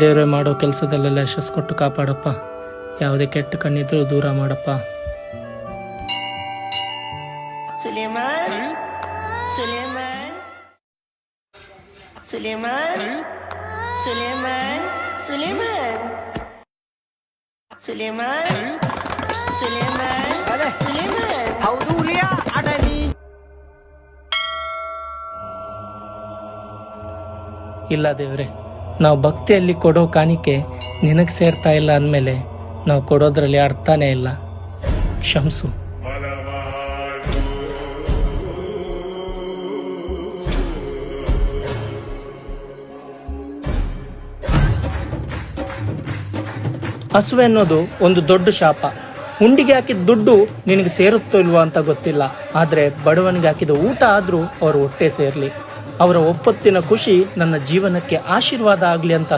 ದೇವರೇ ಮಾಡೋ ಕೆಲಸದಲ್ಲೆಲ್ಲ ಯಶಸ್ಸು ಕೊಟ್ಟು ಕಾಪಾಡಪ್ಪ. ಯಾವುದೇ ಕೆಟ್ಟ ಕಣ್ಣಿದ್ರೂ ದೂರ ಮಾಡಪ್ಪ. ಸುಲೇಮಾನ್ ಸುಲೇಮಾನ್ ಸುಲೇಮಾನ್ ಸುಲೇಮಾನ್ ಸುಲೇಮಾನ್ ಸುಲೇಮಾನ್ ಸುಲೇಮಾನ್ ಸುಲೇಮಾನ್ ಹೌದು ಹುಲಿಯ ಅಡನಿ. ಇಲ್ಲ ದೇವ್ರೆ, ನಾವು ಭಕ್ತಿಯಲ್ಲಿ ಕೊಡೋ ಕಾಣಿಕೆ ನಿನಗೆ ಸೇರ್ತಾ ಇಲ್ಲ ಅಂದಮೇಲೆ ನಾವು ಕೊಡೋದ್ರಲ್ಲಿ ಅರ್ಥನೇ ಇಲ್ಲ. ಕ್ಷಮಿಸು. ಹಸುವೆ ಅನ್ನೋದು ಒಂದು ದೊಡ್ಡ ಶಾಪ. ಹುಂಡಿಗೆ ಹಾಕಿದ ದುಡ್ಡು ನಿನಗೆ ಸೇರುತ್ತೋ ಇಲ್ವೋ ಅಂತ ಗೊತ್ತಿಲ್ಲ, ಆದ್ರೆ ಬಡವನಿಗೆ ಹಾಕಿದ ಊಟ ಆದ್ರೂ ಅವ್ರ ಹೊಟ್ಟೆ ಸೇರ್ಲಿ. ಅವರ ಒಪ್ಪತ್ತಿನ ಖುಷಿ ನನ್ನ ಜೀವನಕ್ಕೆ ಆಶೀರ್ವಾದ ಆಗ್ಲಿ ಅಂತ